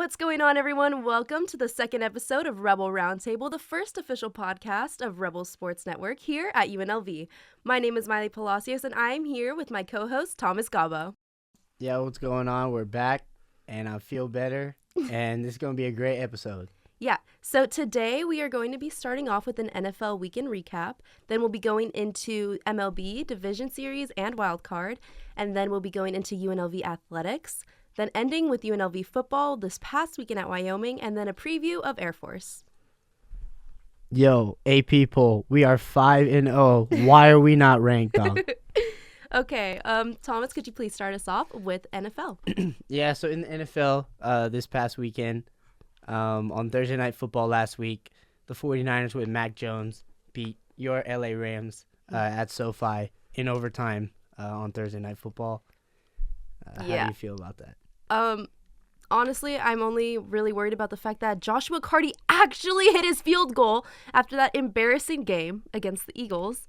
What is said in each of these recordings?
What's going on, everyone? Welcome to the second episode of Rebel Roundtable, the first official podcast of Rebel Sports Network here at UNLV. My name is Maile Palacios, and I am here with my co-host, Thomas Gobbo. Yeah, what's going on? We're back, and I feel better, and this is going to be a great episode. Yeah, so today we are going to be starting off with an NFL weekend recap. Then we'll be going into MLB, Division Series, and Wild Card. And then we'll be going into UNLV Athletics. Then ending with UNLV Football this past weekend at Wyoming. And then a preview of Air Force. Yo, AP poll, we are 5-0. Why are we not ranked, dog? Okay, Thomas, could you please start us off with NFL? Yeah, so in the NFL this past weekend, on Thursday Night Football last week, the 49ers with Mac Jones beat your LA Rams at SoFi in overtime on Thursday Night Football. How do you feel about that? Honestly, I'm only really worried about the fact that Joshua Carty actually hit his field goal after that embarrassing game against the Eagles.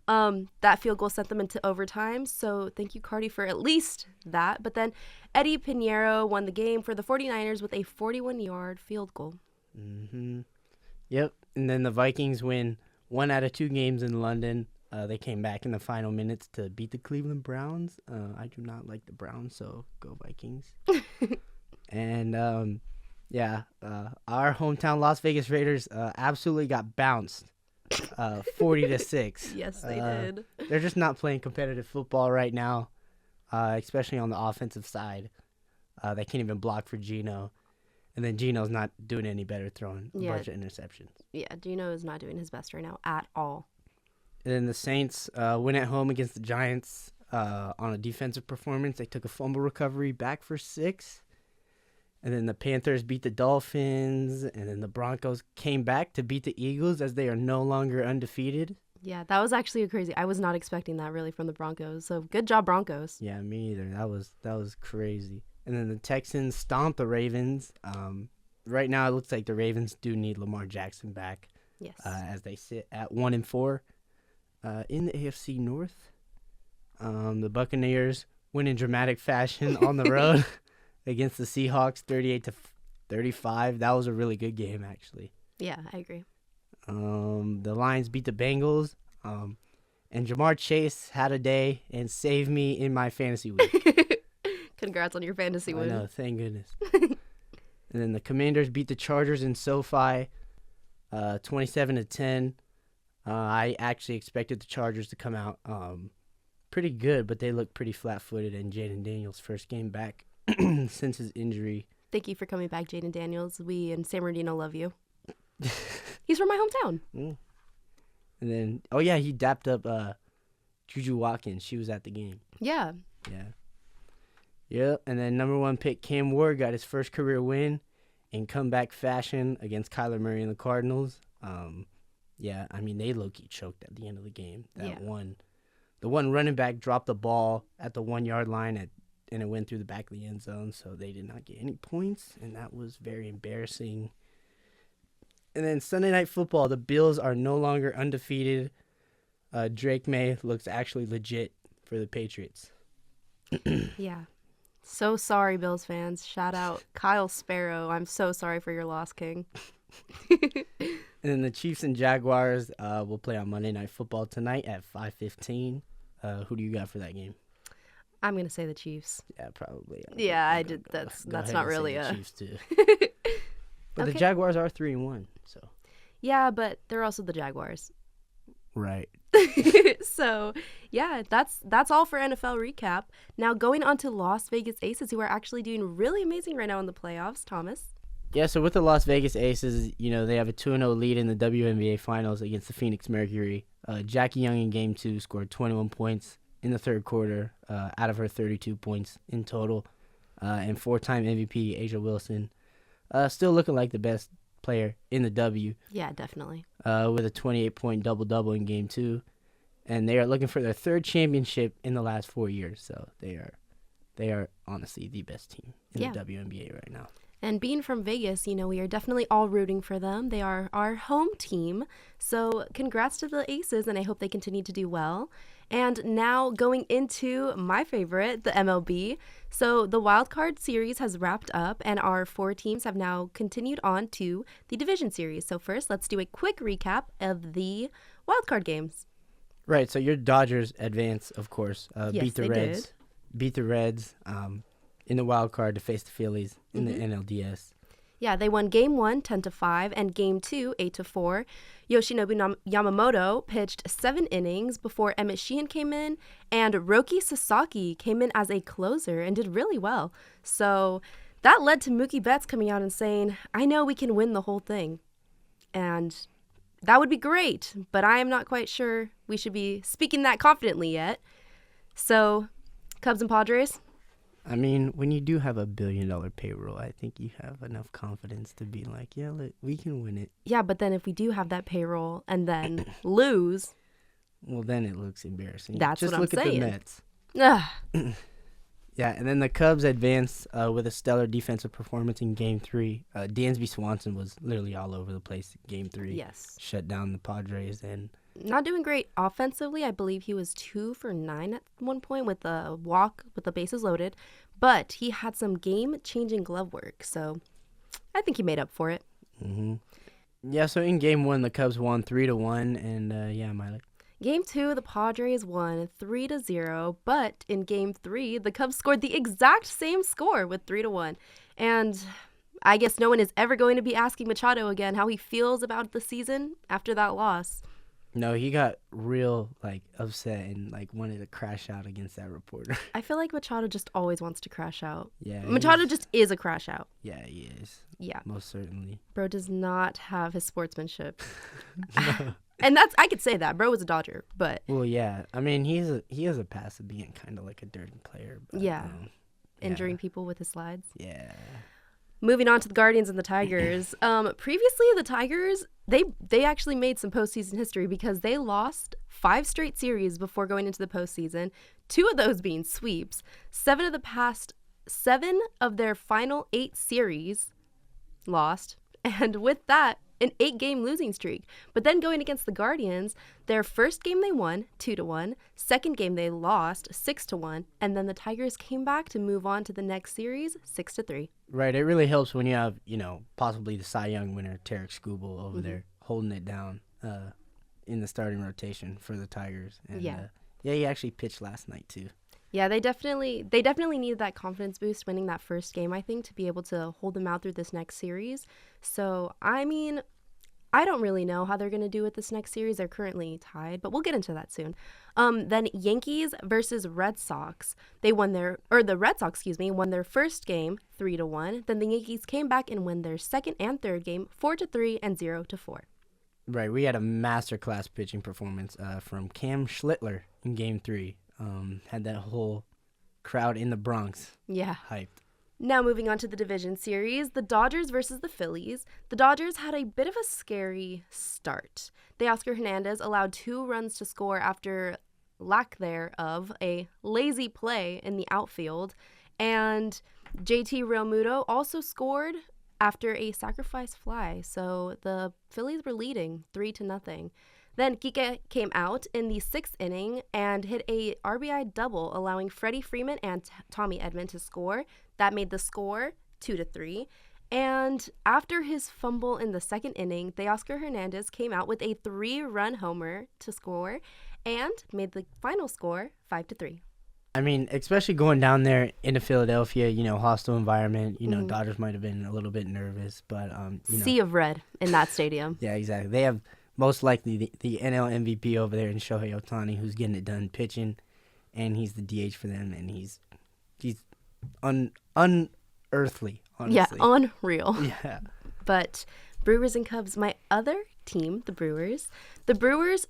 That field goal sent them into overtime, so thank you, Carty, for at least that. But then Eddie Pinheiro won the game for the 49ers with a 41-yard field goal. Mm-hmm. Yep, and then the Vikings win 1 out of 2 games in London. They came back in the final minutes to beat the Cleveland Browns. I do not like the Browns, so go Vikings. And, our hometown Las Vegas Raiders absolutely got bounced 40-6. Yes, they did. They're just not playing competitive football right now, especially on the offensive side. They can't even block for Geno. And then Geno's not doing any better, throwing a bunch of interceptions. Yeah, Geno is not doing his best right now at all. And then the Saints win at home against the Giants on a defensive performance. They took a fumble recovery back for 6. And then the Panthers beat the Dolphins. And then the Broncos came back to beat the Eagles as they are no longer undefeated. Yeah, that was actually crazy. I was not expecting that really from the Broncos. So good job, Broncos. Yeah, me either. That was crazy. And then the Texans stomped the Ravens. Right now it looks like the Ravens do need Lamar Jackson back. Yes. As they sit at 1-4 in the AFC North. The Buccaneers win in dramatic fashion on the road against the Seahawks, 38-35. That was a really good game, actually. Yeah, I agree. The Lions beat the Bengals. And Jamar Chase had a day and saved me in my fantasy week. Congrats on your fantasy win. I know, thank goodness. And then the Commanders beat the Chargers in SoFi, 27-10. I actually expected the Chargers to come out pretty good, but they looked pretty flat-footed in Jaden Daniels' first game back since his injury. Thank you for coming back, Jaden Daniels. We in San Bernardino love you. He's from my hometown. Mm. And then, he dapped up Juju Watkins. She was at the game. Yeah. Yeah. Yep, and then number 1 pick Cam Ward got his first career win in comeback fashion against Kyler Murray and the Cardinals. They low-key choked at the end of the game. The one running back dropped the ball at the 1-yard line and it went through the back of the end zone, so they did not get any points, and that was very embarrassing. And then Sunday Night Football, the Bills are no longer undefeated. Drake May looks actually legit for the Patriots. Yeah. So sorry, Bills fans. Shout out Kyle Sparrow. I'm so sorry for your loss, King. And then the Chiefs and Jaguars will play on Monday Night Football tonight at 5:15. Who do you got for that game? I'm gonna say the Chiefs. Yeah, probably. I did. That's not really a. Chiefs too. But the Jaguars are 3-1, so. Yeah, but they're also the Jaguars. Right. So, yeah, that's all for NFL recap. Now going on to Las Vegas Aces, who are actually doing really amazing right now in the playoffs. Thomas? Yeah, so with the Las Vegas Aces, they have a 2-0 lead in the WNBA Finals against the Phoenix Mercury. Jackie Young in Game 2 scored 21 points in the third quarter out of her 32 points in total. And 4-time MVP Asia Wilson still looking like the best player in the W. Yeah, definitely. With a 28-point double-double in Game 2. And they are looking for their 3rd championship in the last 4 years. So they are honestly the best team in the WNBA right now. And being from Vegas, we are definitely all rooting for them. They are our home team. So congrats to the Aces, and I hope they continue to do well. And now going into my favorite, the MLB. So the Wild Card Series has wrapped up, and our 4 teams have now continued on to the Division Series. So first, let's do a quick recap of the Wild Card games. Right, so your Dodgers advance, of course, Yes, beat the they Reds. did. Beat the Reds in the wild card to face the Phillies in the NLDS. Yeah, they won Game 1 10-5 and Game 2 8-4. Yoshinobu Yamamoto pitched 7 innings before Emmett Sheehan came in, and Roki Sasaki came in as a closer and did really well. So that led to Mookie Betts coming out and saying, "I know we can win the whole thing." And that would be great, but I am not quite sure we should be speaking that confidently yet. So, Cubs and Padres. I mean, when you do have a $1 billion payroll, I think you have enough confidence to be like, yeah, we can win it. Yeah, but then if we do have that payroll and then lose, well, then it looks embarrassing. That's Just what I'm look at saying. the Mets. ugh, Yeah, and then the Cubs advanced with a stellar defensive performance in Game 3. Dansby Swanson was literally all over the place in Game 3. yes. Shut down the Padres, and Not doing great offensively. I believe he was 2 for 9 at one point with a walk with the bases loaded, but he had some game-changing glove work, so I think he made up for it. yeah. So in Game 1, the Cubs won 3-1, and yeah, Maile. Game 2, the Padres won 3-0, but in Game 3, the Cubs scored the exact same score with 3-1, and I guess no one is ever going to be asking Machado again how he feels about the season after that loss. No, he got real upset and wanted to crash out against that reporter. I feel like Machado just always wants to crash out. Yeah, Machado just is a crash out. Yeah, he is. Yeah. Most certainly. Bro does not have his sportsmanship. And I could say that. Bro was a Dodger, but Well, yeah. I mean, he has a past of being kind of like a dirty player. But, yeah, injuring people with his slides. Yeah. Moving on to the Guardians and the Tigers. Previously, the Tigers, they actually made some postseason history because they lost 5 straight series before going into the postseason, 2 of those being sweeps. 7 of their final 8 series lost, and with that, an 8-game losing streak. But then going against the Guardians, their first game they won 2-1, second game they lost 6-1, and then the Tigers came back to move on to the next series 6-3. Right. It really helps when you have, possibly the Cy Young winner, Tarek Skubal, over there holding it down in the starting rotation for the Tigers. And, Yeah. He actually pitched last night, too. Yeah, they definitely needed that confidence boost winning that first game, I think, to be able to hold them out through this next series. So, I mean, I don't really know how they're going to do with this next series. They're currently tied, but we'll get into that soon. Then Yankees versus Red Sox. The Red Sox, won their first game 3-1. Then the Yankees came back and won their second and third game 4-3 and 0-4. Right. We had a masterclass pitching performance from Cam Schlittler in Game 3. Had that whole crowd in the Bronx hyped. Now moving on to the division series, the Dodgers versus the Phillies. The Dodgers had a bit of a scary start. Teoscar Hernandez allowed 2 runs to score after lack thereof a lazy play in the outfield. And JT Realmuto also scored after a sacrifice fly. So the Phillies were leading 3-0. Then Kike came out in the 6th inning and hit a RBI double, allowing Freddie Freeman and Tommy Edman to score. That made the score 2-3. And after his fumble in the 2nd inning, Teoscar Hernandez came out with a 3-run homer to score and made the final score 5-3. I mean, especially going down there into Philadelphia, hostile environment, Dodgers might have been a little bit nervous, but, Sea of red in that stadium. Yeah, exactly. They have most likely the NL MVP over there in Shohei Ohtani, who's getting it done pitching, and he's the DH for them, and he's unearthly, honestly. Yeah, unreal. Yeah. But Brewers and Cubs, my other team, the Brewers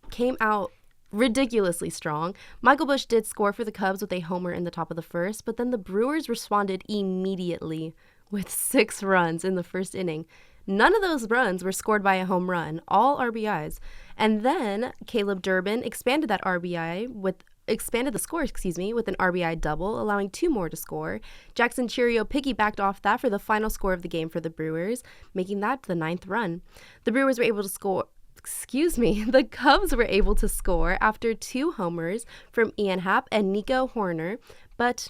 came out ridiculously strong. Michael Busch did score for the Cubs with a homer in the top of the first, but then the Brewers responded immediately with 6 runs in the first inning. None of those runs were scored by a home run, all RBIs. And then Caleb Durbin expanded that RBI with expanded the score, with an RBI double, allowing 2 more to score. Jackson Cheerio piggybacked off that for the final score of the game for the Brewers, making that the 9th run. The Brewers were able to score. The Cubs were able to score after 2 homers from Ian Happ and Nico Horner, but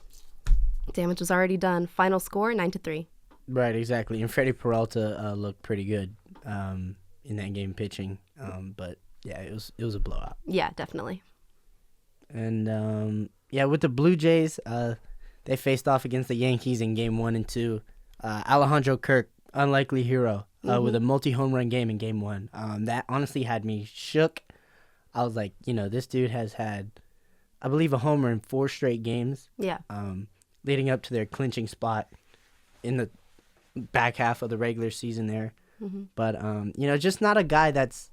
damage was already done. Final score 9-3. Right, exactly. And Freddie Peralta looked pretty good in that game pitching, but yeah, it was a blowout. Yeah, definitely. And with the Blue Jays, they faced off against the Yankees in Game 1 and 2. Alejandro Kirk, unlikely hero, with a multi-home run game in Game 1. That honestly had me shook. I was like, this dude has had, I believe, a homer in 4 straight games. Yeah. Leading up to their clinching spot in the back half of the regular season there. Mm-hmm. But, just not a guy that's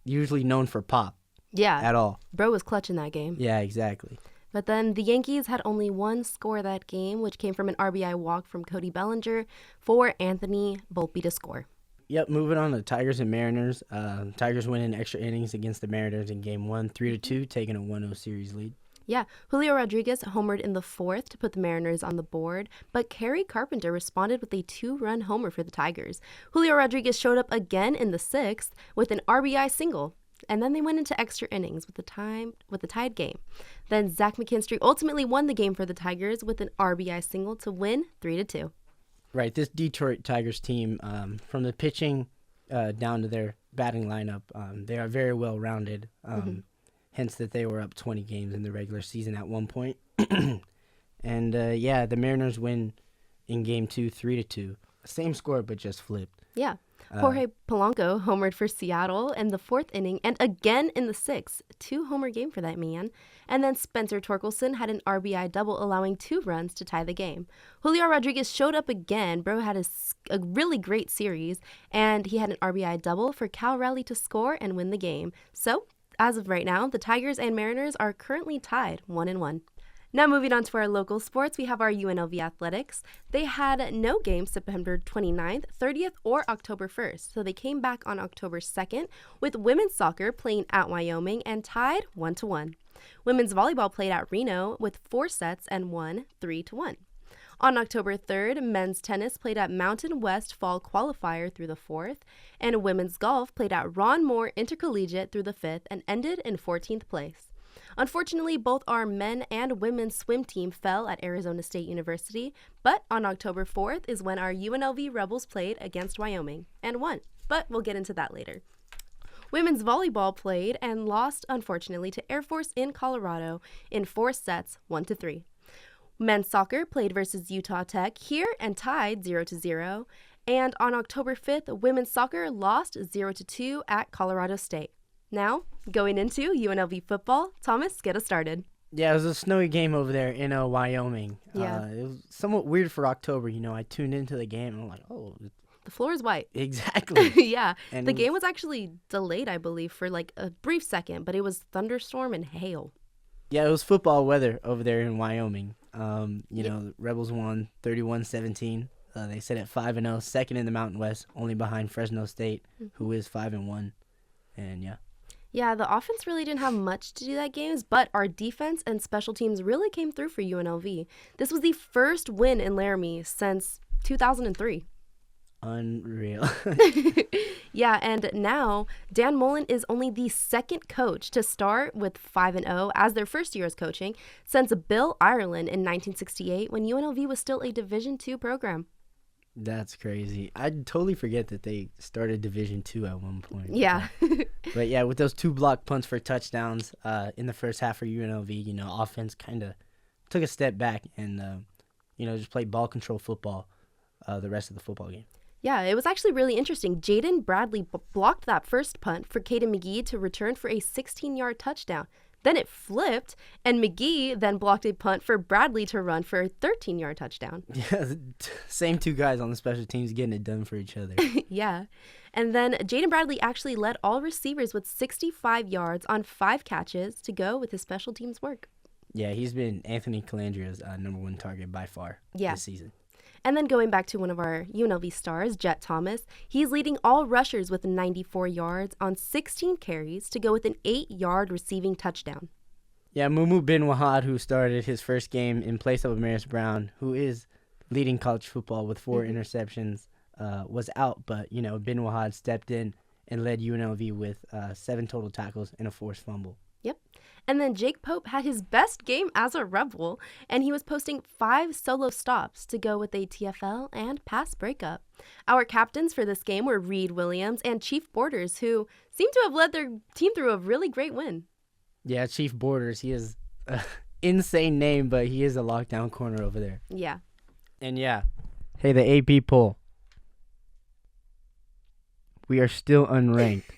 usually known for pop. Yeah. At all. Bro was clutch in that game. Yeah, exactly. But then the Yankees had only 1 score that game, which came from an RBI walk from Cody Bellinger for Anthony Volpe to score. Yep, moving on to Tigers and Mariners. Tigers win in extra innings against the Mariners in Game 1, 3-2, taking a 1-0 series lead. Yeah, Julio Rodriguez homered in the 4th to put the Mariners on the board, but Kerry Carpenter responded with a 2-run homer for the Tigers. Julio Rodriguez showed up again in the 6th with an RBI single. And then they went into extra innings with the tied game. Then Zach McKinstry ultimately won the game for the Tigers with an RBI single to win 3-2. Right, this Detroit Tigers team, from the pitching down to their batting lineup, they are very well rounded. Hence that they were up 20 games in the regular season at one point. And the Mariners win in Game 2, 3-2. Same score, but just flipped. Yeah. Jorge Polanco homered for Seattle in the 4th inning and again in the 6th. 2-homer game for that man. And then Spencer Torkelson had an RBI double, allowing 2 runs to tie the game. Julio Rodriguez showed up again. Bro had a really great series, and he had an RBI double for Cal Raleigh to score and win the game. So, as of right now, the Tigers and Mariners are currently tied 1-1. Now moving on to our local sports, we have our UNLV Athletics. They had no games September 29th, 30th, or October 1st, so they came back on October 2nd with women's soccer playing at Wyoming and tied 1-1. Women's volleyball played at Reno with 4 sets and won 3-1. On October 3rd, men's tennis played at Mountain West Fall Qualifier through the 4th, and women's golf played at Ron Moore Intercollegiate through the 5th and ended in 14th place. Unfortunately, both our men and women's swim team fell at Arizona State University, but on October 4th is when our UNLV Rebels played against Wyoming and won, but we'll get into that later. Women's volleyball played and lost, unfortunately, to Air Force in Colorado in 4 sets, 1-3. Men's soccer played versus Utah Tech here and tied 0-0, and on October 5th, women's soccer lost 0-2 at Colorado State. Now, going into UNLV football, Thomas, get us started. Yeah, it was a snowy game over there in Wyoming. Yeah. It was somewhat weird for October. I tuned into the game and I'm like, oh. The floor is white. Exactly. Yeah. And the game was actually delayed, I believe, for like a brief second, but it was thunderstorm and hail. Yeah, it was football weather over there in Wyoming. The Rebels won 31-17. They sit at 5-0, second in the Mountain West, only behind Fresno State, who is 5-1. And yeah. Yeah, the offense really didn't have much to do that game, but our defense and special teams really came through for UNLV. This was the first win in Laramie since 2003. Unreal. Yeah, and now Dan Mullen is only the second coach to start with 5-0 as their first year as coaching since Bill Ireland in 1968 when UNLV was still a Division II program. That's crazy. I totally forget that they started Division II at one point. Yeah. But yeah, with those 2 block punts for touchdowns in the first half for UNLV, offense kind of took a step back and, just played ball control football the rest of the football game. Yeah, it was actually really interesting. Jaden Bradley blocked that first punt for Caden McGee to return for a 16-yard touchdown. Then it flipped, and McGee then blocked a punt for Bradley to run for a 13-yard touchdown. Yeah, same 2 guys on the special teams getting it done for each other. Yeah. And then Jaden Bradley actually led all receivers with 65 yards on 5 catches to go with his special teams work. Yeah, he's been Anthony Calandria's #1 target by far this season. And then going back to one of our UNLV stars, Jet Thomas, he's leading all rushers with 94 yards on 16 carries to go with an 8-yard receiving touchdown. Yeah, Mumu bin Wahad, who started his first game in place of Amaris Brown, who is leading college football with 4 interceptions, was out. But, bin Wahad stepped in and led UNLV with 7 total tackles and a forced fumble. Yep. And then Jake Pope had his best game as a Rebel, and he was posting 5 solo stops to go with a TFL and pass breakup. Our captains for this game were Reed Williams and Chief Borders, who seem to have led their team through a really great win. Yeah, Chief Borders, he is an insane name, but he is a lockdown corner over there. Yeah. And yeah, hey, the AP poll. We are still unranked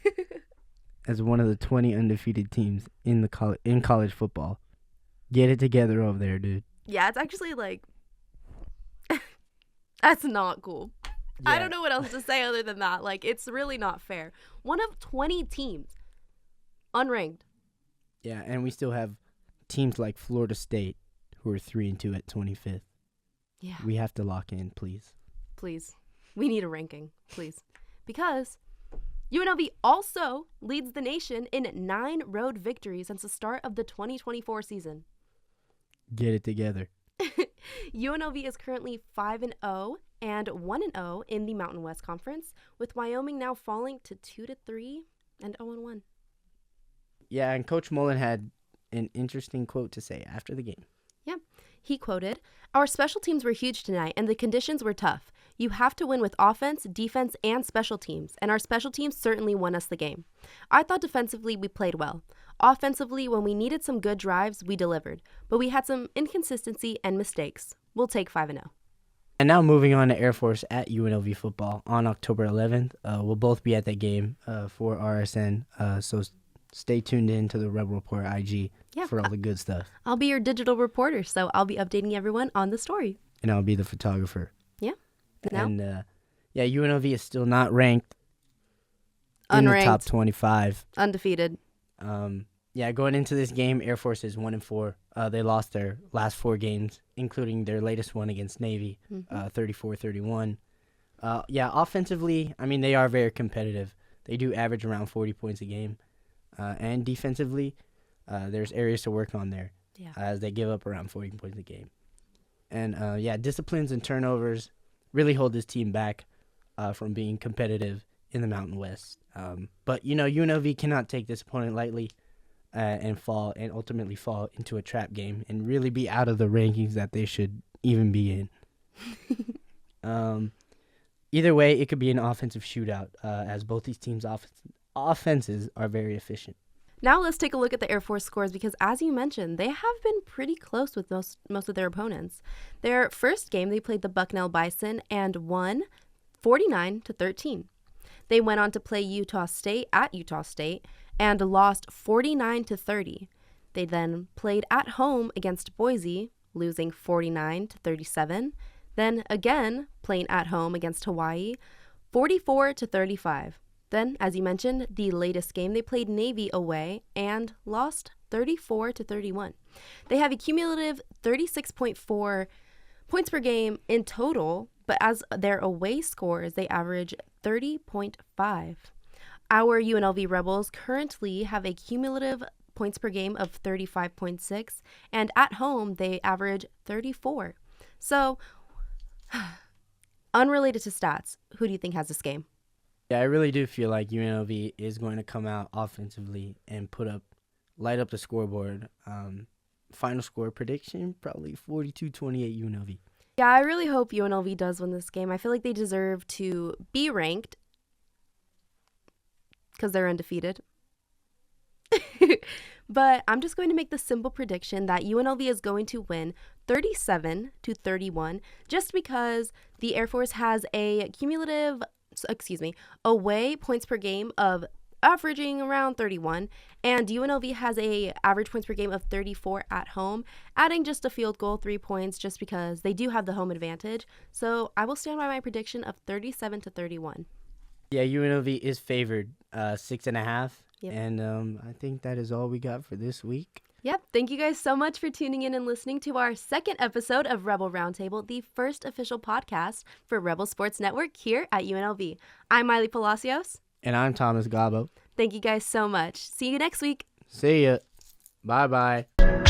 as one of the 20 undefeated teams in college football. Get it together over there, dude. Yeah, it's actually that's not cool. Yeah. I don't know what else to say other than that. It's really not fair. One of 20 teams unranked. Yeah, and we still have teams like Florida State who are 3-2 at 25th. Yeah. We have to lock in, please. Please. We need a ranking, please. Because UNLV also leads the nation in 9 road victories since the start of the 2024 season. Get it together. UNLV is currently 5-0 and 1-0 in the Mountain West Conference, with Wyoming now falling to 2-3 and 0-1. Yeah, and Coach Mullen had an interesting quote to say after the game. Yeah, he quoted, "Our special teams were huge tonight, and the conditions were tough. You have to win with offense, defense, and special teams, and our special teams certainly won us the game. I thought defensively we played well. Offensively, when we needed some good drives, we delivered, but we had some inconsistency and mistakes. We'll take 5-0. And now moving on to Air Force at UNLV football on October 11th. We'll both be at that game for RSN, so stay tuned in to the Rebel Report IG for all the good stuff. I'll be your digital reporter, so I'll be updating everyone on the story. And I'll be the photographer. Yeah. And UNLV is still not ranked in the top 25. Undefeated. Going into this game, Air Force is 1-4. They lost their last 4 games, including their latest one against Navy, 34-31. Offensively, they are very competitive. They do average around 40 points a game. And defensively, there's areas to work on there as they give up around 40 points a game. And, disciplines and turnovers really hold this team back from being competitive in the Mountain West. But UNLV cannot take this opponent lightly and ultimately fall into a trap game and really be out of the rankings that they should even be in. Either way, it could be an offensive shootout as both these teams' offenses are very efficient. Now let's take a look at the Air Force scores because, as you mentioned, they have been pretty close with most of their opponents. Their first game, they played the Bucknell Bison and won 49-13. They went on to play Utah State at Utah State and lost 49-30. They then played at home against Boise, losing 49-37. Then again, playing at home against Hawaii, 44-35. Then, as you mentioned, the latest game, they played Navy away and lost 34-31. They have a cumulative 36.4 points per game in total, but as their away scores, they average 30.5. Our UNLV Rebels currently have a cumulative points per game of 35.6, and at home, they average 34. So, unrelated to stats, who do you think has this game? Yeah, I really do feel like UNLV is going to come out offensively and light up the scoreboard. Final score prediction, probably 42-28 UNLV. Yeah, I really hope UNLV does win this game. I feel like they deserve to be ranked because they're undefeated. But I'm just going to make the simple prediction that UNLV is going to win 37-31 just because the Air Force has a away points per game of averaging around 31, and UNLV has a average points per game of 34 at home, adding just a field goal, 3 points, just because they do have the home advantage. So I will stand by my prediction of 37-31. Yeah, UNLV is favored 6.5, Yep. and I think that is all we got for this week. Yep. Thank you guys so much for tuning in and listening to our second episode of Rebel Roundtable, the first official podcast for Rebel Sports Network here at UNLV. I'm Maile Palacios. And I'm Thomas Gobbo. Thank you guys so much. See you next week. See ya. Bye-bye.